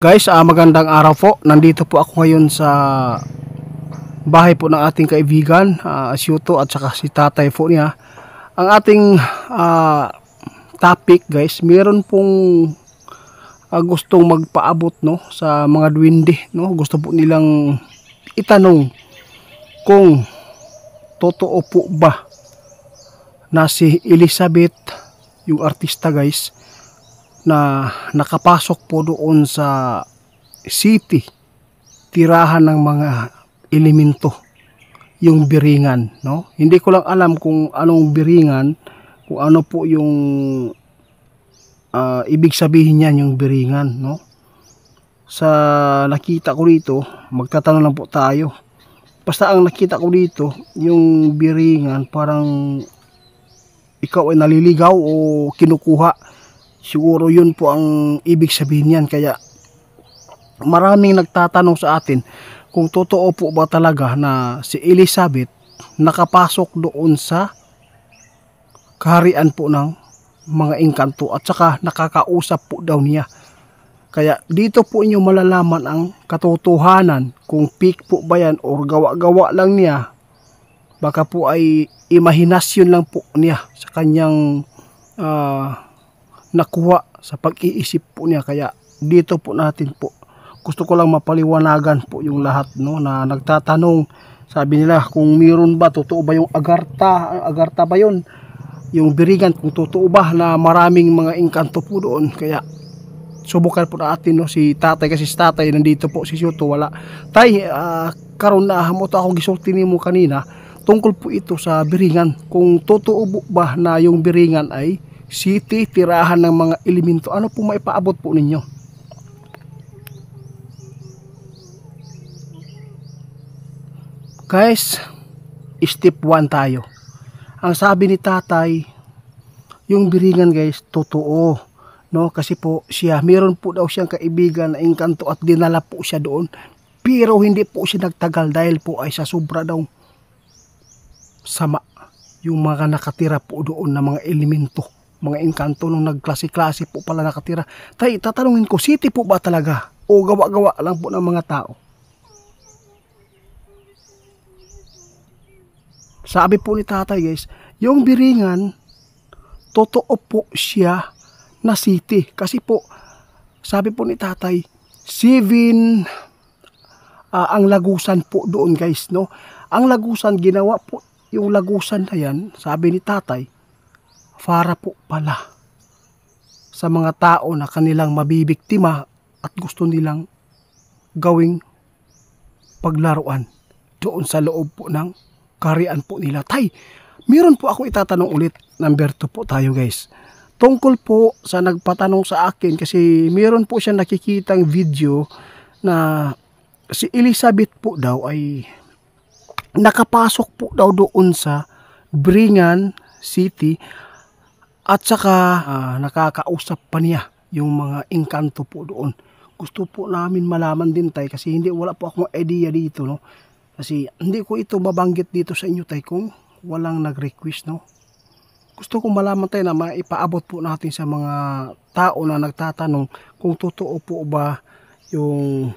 Guys, magandang araw po. Nandito po ako ngayon sa bahay po ng ating kaibigan, si Yuto at saka si tatay po niya. Ang ating topic guys, meron pong gustong magpaabot no, sa mga duwende. No? Gusto po nilang itanong kung totoo po ba na si Elizabeth, yung artista guys, na nakapasok po doon sa city, tirahan ng mga elemento, yung biringan, no? Hindi ko lang alam kung anong biringan, kung ano po yung ibig sabihin niyan, yung biringan, no? Sa nakita ko dito, magtatanong lang po tayo. Basta ang nakita ko dito, yung biringan, parang ikaw ay naliligaw o kinukuha. Siguro yun po ang ibig sabihin niyan. Kaya maraming nagtatanong sa atin kung totoo po ba talaga na si Elizabeth nakapasok doon sa kaharian po ng mga engkanto at saka nakakausap po daw niya. Kaya dito po inyo malalaman ang katotohanan kung fake po ba yan o gawa-gawa lang niya. Baka po ay imahinasyon lang po niya sa kanyang nakuha sa pag-iisip po niya. Kaya dito po natin po gusto ko lang mapaliwanagan po yung lahat, no, na nagtatanong. Sabi nila kung meron ba, totoo ba yung agarta ba yun, yung biringan, kung totoo ba na maraming mga engkanto po doon. Kaya subukan po natin, no, si tatay, kasi si tatay nandito po, si Yuto wala. Tay, karon na mo to akong gisulti nimo kanina tungkol po ito sa biringan, kung totoo ba na yung biringan ay city, tirahan ng mga elemento. Ano po maipaabot po ninyo? Guys, step 1 tayo. Ang sabi ni tatay, yung biringan guys, totoo, no? Kasi po siya, meron po daw siyang kaibigan na engkanto at dinala po siya doon. Pero hindi po siya nagtagal dahil po ay sa sobra daw sama yung mga nakatira po doon na mga elemento, mga engkanto nung nagklase-klase po pala nakatira. Tay, tatanungin ko, city po ba talaga o gawa-gawa lang po ng mga tao? Sabi po ni tatay guys, yung biringan, totoo po siya na city. Kasi po, sabi po ni tatay, 7 ang lagusan po doon guys, no? Ang lagusan, ginawa po yung lagusan na yan, sabi ni tatay, para po pala sa mga tao na kanilang mabibiktima at gusto nilang gawing paglaruan doon sa loob po ng kaharian po nila. Tay, meron po ako itatanong ulit. Number 2 po tayo guys. Tungkol po sa nagpatanong sa akin, kasi meron po siya nakikitang video na si Elizabeth po daw ay nakapasok po daw doon sa Biringan City at saka nakakausap pa niya yung mga engkanto po doon. Gusto po namin malaman din tay, kasi wala po akong idea dito, no? Kasi hindi ko ito mabanggit dito sa inyo tay kung walang nag-request, no? Gusto ko malaman tay na maipaabot po natin sa mga tao na nagtatanong kung totoo po ba yung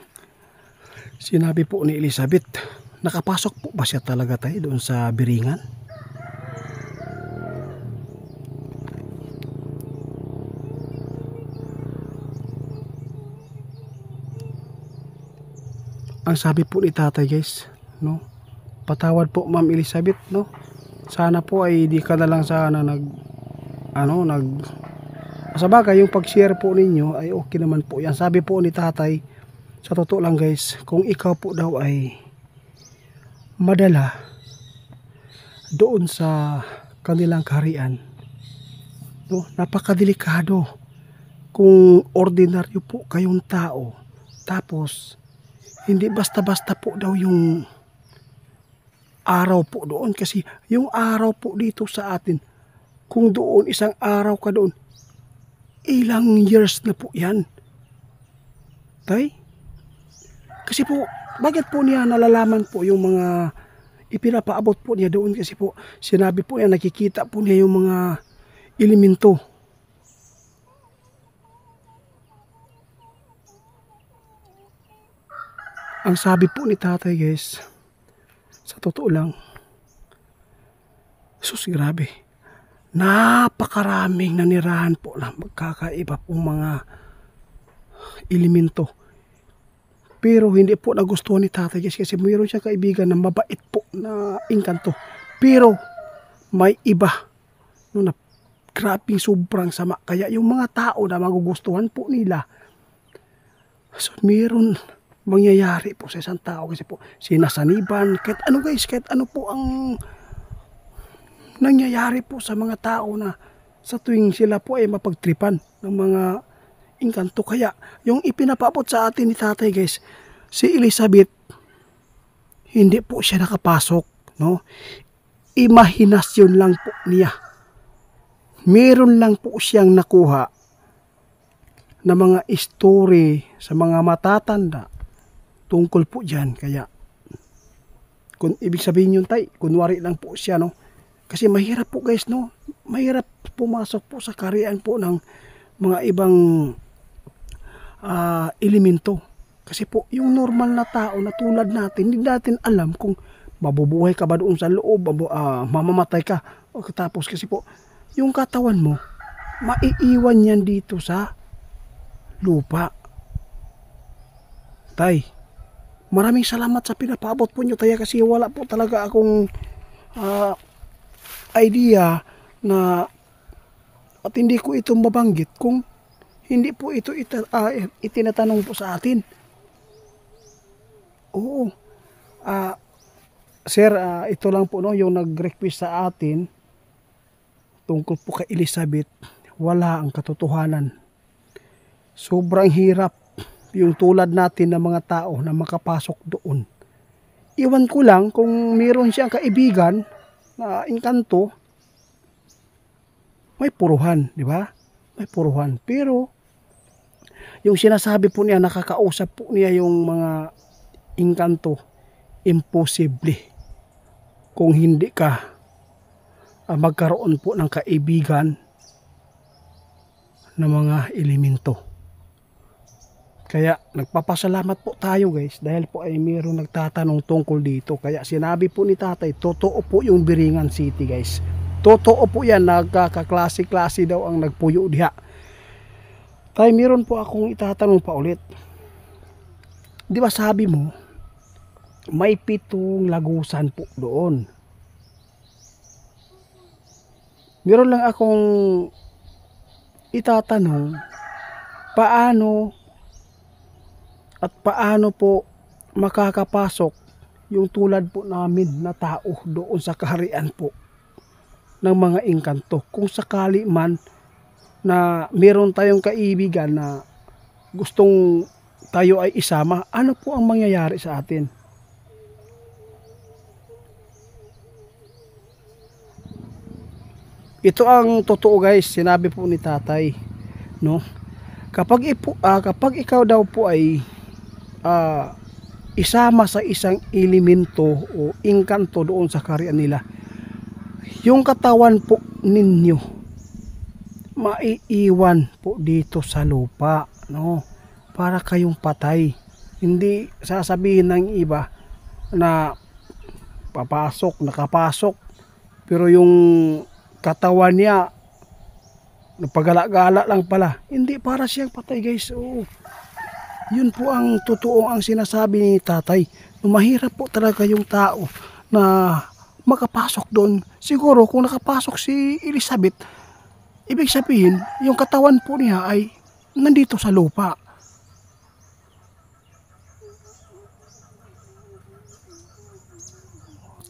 sinabi po ni Elizabeth. Nakapasok po ba siya talaga tay doon sa Biringan? Ang sabi po ni tatay guys, no, patawad po ma'am Elizabeth, no, sana po ay di ka na lang sana sa bagay yung pag-share po ninyo ay okay naman po yan. Sabi po ni tatay, sa totoo lang guys, kung ikaw po daw ay madala doon sa kanilang kaharian, no, napakadelikado kung ordinaryo po kayong tao, tapos hindi basta-basta po daw yung araw po doon. Kasi yung araw po dito sa atin, kung doon isang araw ka doon, ilang years na po yan tay. Kasi po, bakit po niya nalalaman po yung mga ipinapaabot po niya doon? Kasi po sinabi po niya, nakikita po niya yung mga elemento Ang sabi po ni tatay guys, sa totoo lang, sus grabe, napakaraming nanirahan po na magkakaiba pong mga elemento. Pero hindi po nagustuhan ni tatay guys kasi mayroon siyang kaibigan na mabait po na engkanto. Pero may iba no, na grabing sobrang sama. Kaya yung mga tao na magugustuhan po nila, so mayroon mangyayari po sa isang tao kasi po sinasaniban, kahit ano guys, kahit ano po ang nangyayari po sa mga tao na sa tuwing sila po ay mapagtripan ng mga engkanto. Kaya yung ipinapabot sa atin ni tatay guys, si Elizabeth, hindi po siya nakapasok, no? Imahinasyon lang po niya. Meron lang po siyang nakuha na mga story sa mga matatanda tungkol po dyan. Kaya kung ibig sabihin yun tay, kunwari lang po siya, no? Kasi mahirap po guys, no? Mahirap pumasok po sa kaharian po ng mga ibang elemento. Kasi po yung normal na tao na tulad natin, hindi natin alam kung mabubuhay ka ba doon sa loob, mamamatay ka. O tapos kasi po yung katawan mo maiiwan yan dito sa lupa. Tay, maraming salamat sa pinapabot po nyo tay, kasi wala po talaga akong idea na at hindi ko ito mabanggit kung hindi po ito itinatanong po sa atin. Oo. Sir, ito lang po no, yung nag-request sa atin tungkol po kay Elizabeth. Wala ang katotohanan. Sobrang hirap yung tulad natin ng mga tao na makapasok doon. Iwan ko lang kung meron siyang kaibigan na engkanto, may puruhan, di ba? May puruhan. Pero yung sinasabi po niya, nakakausap po niya yung mga engkanto, imposible kung hindi ka magkaroon po ng kaibigan ng mga elemento. Kaya nagpapasalamat po tayo guys dahil po ay mayroong nagtatanong tungkol dito. Kaya sinabi po ni tatay, totoo po yung Biringan City guys. Totoo po yan, nagkakaklase-klase daw ang nagpuyo diha. Tay, meron po akong itatanong pa ulit. Di ba sabi mo, may 7 lagusan po doon. Meron lang akong itatanong, paano po makakapasok yung tulad po namin na tao doon sa kaharian po ng mga engkanto. Kung sakali man na meron tayong kaibigan na gustong tayo ay isama, ano po ang mangyayari sa atin? Ito ang totoo guys, sinabi po ni tatay, no? Kapag ikaw daw po ay isama sa isang elemento o engkanto doon sa kaharian nila, yung katawan po ninyo maiiwan po dito sa lupa, no? Para kayong patay. Hindi sasabihin ng iba na nakapasok, pero yung katawan niya napagala-gala lang pala. Hindi, para siyang patay guys. Oo. Yun po ang totoo ang sinasabi ni tatay. Mahirap po talaga yung tao na makapasok doon. Siguro kung nakapasok si Elizabeth, ibig sabihin yung katawan po niya ay nandito sa lupa.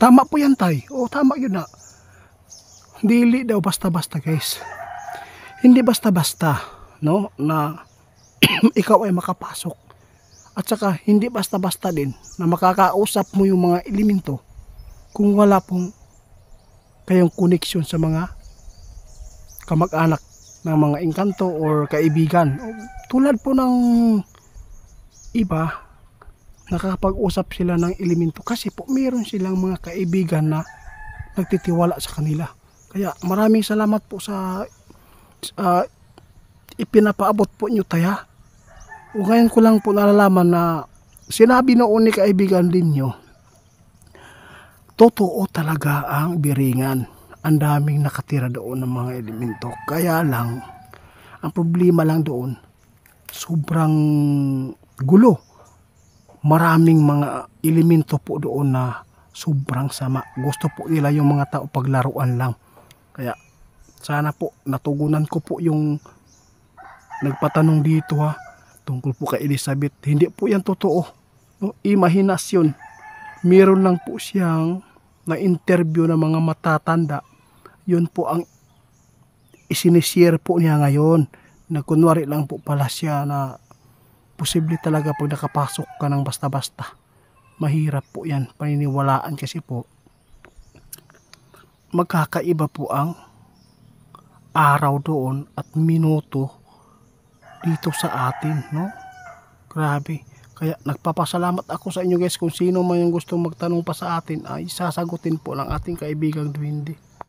Tama po yan tay. O tama yun na. Dili daw basta-basta guys. Hindi basta-basta, no, na ikaw ay makapasok. At saka hindi basta-basta din na makakausap mo yung mga elemento kung wala pong kayong koneksyon sa mga kamag-anak ng mga engkanto or kaibigan. Tulad po ng iba, nakakapag-usap sila ng elemento kasi po meron silang mga kaibigan na nagtitiwala sa kanila. Kaya maraming salamat po sa ipinapaabot po nyo taya. O ngayon ko lang po nalalaman na sinabi noon ni kaibigan ninyo, totoo talaga ang Biringan. Ang daming nakatira doon ng mga elemento. Kaya lang, ang problema lang doon, sobrang gulo. Maraming mga elemento po doon na sobrang sama. Gusto po nila yung mga tao paglaruan lang. Kaya sana po natugunan ko po yung nagpatanong dito ha, tungkol po kay Elizabeth. Hindi po yan totoo. No? Imahinasyon. Meron lang po siyang na-interview ng mga matatanda. Yun po ang isinishare po niya ngayon. Na kunwari lang po pala siya na posible talaga pag nakapasok ka ng basta-basta. Mahirap po yan. Paniniwalaan kasi po. Magkakaiba po ang araw doon at minuto dito sa atin. No? Grabe. Kaya nagpapasalamat ako sa inyo guys kung sino man yung gusto magtanong pa sa atin ay sasagutin po ng ating kaibigang Duwende.